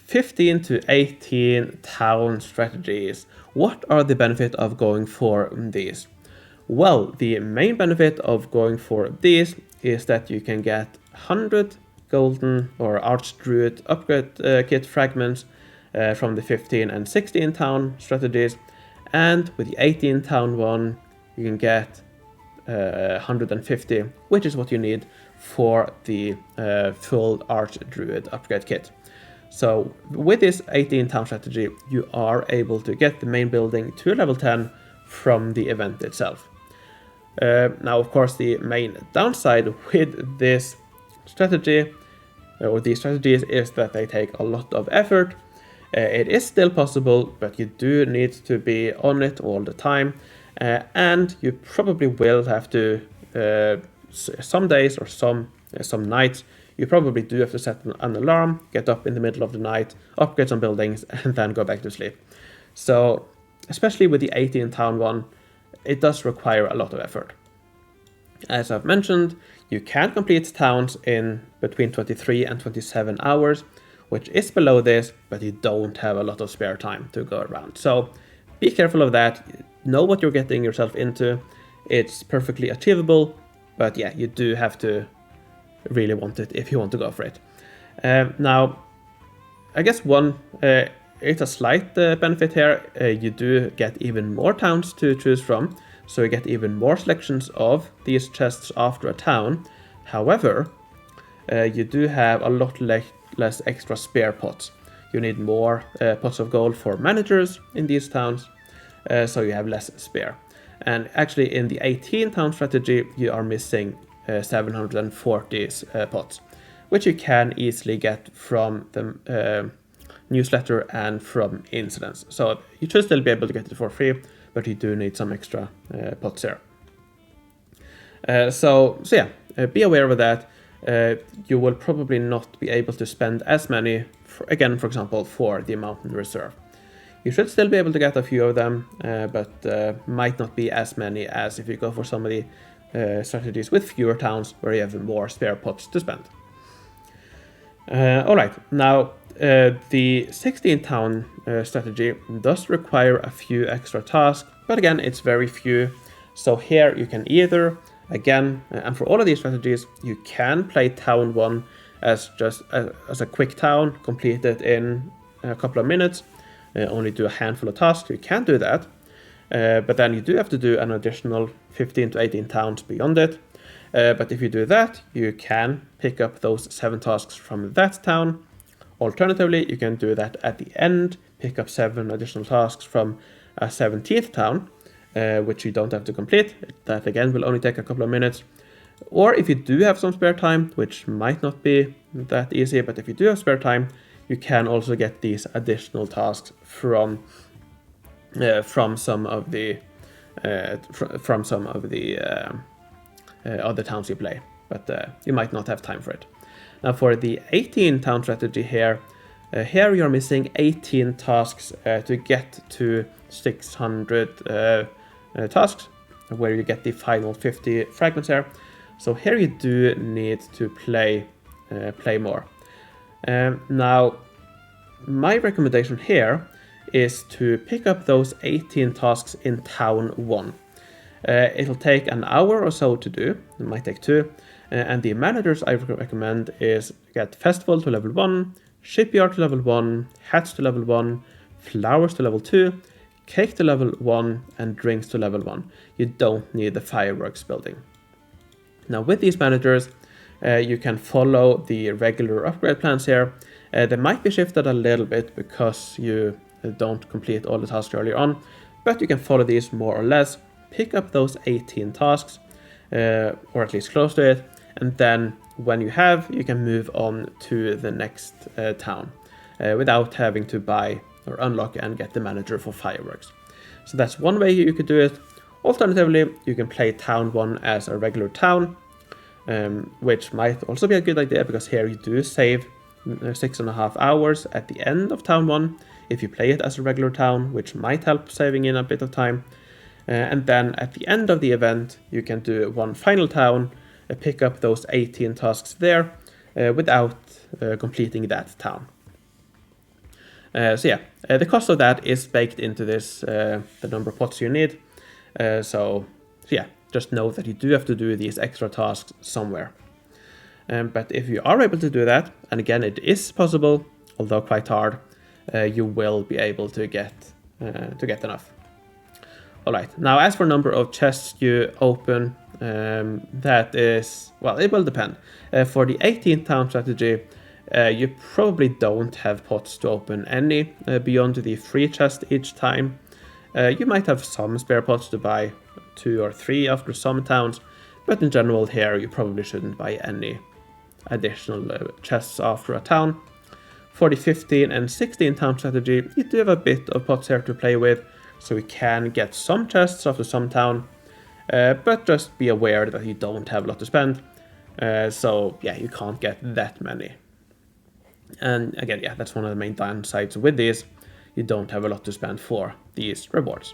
15 to 18 town strategies. What are the benefits of going for these? Well, the main benefit of going for these is that you can get 100 golden or Archdruid upgrade kit fragments from the 15 and 16 town strategies, and with the 18 town one you can get 150, which is what you need for the full Archdruid upgrade kit. So with this 18 town strategy, you are able to get the main building to level 10 from the event itself. Now, of course, the main downside with this strategy, or these strategies, is that they take a lot of effort. It is still possible, but you do need to be on it all the time, and you probably will have to, some days or some nights, you probably do have to set an alarm, get up in the middle of the night, upgrade some buildings, and then go back to sleep. So, especially with the 18 town one, it does require a lot of effort. As I've mentioned, you can complete towns in between 23 and 27 hours, which is below this, but you don't have a lot of spare time to go around. So be careful of that. Know what you're getting yourself into. It's perfectly achievable, but yeah, you do have to really want it if you want to go for it. Now, I guess it's a slight benefit here. You do get even more towns to choose from, so you get even more selections of these chests after a town. However, you do have a lot less extra spare pots. You need more pots of gold for managers in these towns, so you have less spare. And actually in the 18 town strategy, you are missing 740 pots, which you can easily get from the newsletter and from incidents. So you should still be able to get it for free, but you do need some extra pots here. So yeah, be aware of that. You will probably not be able to spend as many, for example, for the Mountain Reserve. You should still be able to get a few of them, but might not be as many as if you go for some of the strategies with fewer towns where you have more spare pots to spend. Alright, now the 16 town strategy does require a few extra tasks, but again, it's very few. So here you can either, again, and for all of these strategies, you can play town 1 as just as a quick town, complete it in a couple of minutes, only do a handful of tasks. You can do that, but then you do have to do an additional 15 to 18 towns beyond it. But if you do that, you can pick up those 7 tasks from that town. Alternatively, you can do that at the end, pick up 7 additional tasks from a 17th town, which you don't have to complete. That again will only take a couple of minutes. Or if you do have some spare time, which might not be that easy, but if you do have spare time, you can also get these additional tasks from some of the other towns you play, but you might not have time for it. Now for the 18 town strategy here you're missing 18 tasks to get to 600 tasks, where you get the final 50 fragments here. So here you do need to play more. Now my recommendation here is to pick up those 18 tasks in town 1. It'll take an hour or so to do, it might take 2, and the managers I recommend is get Festival to level 1, Shipyard to level 1, Hats to level 1, Flowers to level 2, Cake to level 1, and Drinks to level 1. You don't need the Fireworks building. Now with these managers, you can follow the regular upgrade plans here. They might be shifted a little bit because you don't complete all the tasks earlier on, but you can follow these more or less. Pick up those 18 tasks, or at least close to it, and then when you can move on to the next town without having to buy or unlock and get the manager for Fireworks. So that's one way you could do it. Alternatively, you can play town 1 as a regular town, which might also be a good idea because here you do save 6.5 hours at the end of town 1 if you play it as a regular town, which might help saving in a bit of time. And then at the end of the event, you can do one final town, pick up those 18 tasks there without completing that town. So yeah, the cost of that is baked into this, the number of pots you need. So yeah, just know that you do have to do these extra tasks somewhere. But if you are able to do that, and again it is possible, although quite hard, you will be able to get enough. Alright, now as for number of chests you open, that is, well, it will depend. For the 18 town strategy, you probably don't have pots to open any beyond the 3 chests each time. You might have some spare pots to buy 2 or 3 after some towns, but in general here you probably shouldn't buy any additional chests after a town. For the 15 and 16 town strategy, you do have a bit of pots here to play with, so you can get some chests after some town, but just be aware that you don't have a lot to spend. So yeah, you can't get that many. And again, yeah, that's one of the main downsides with these. You don't have a lot to spend for these rewards.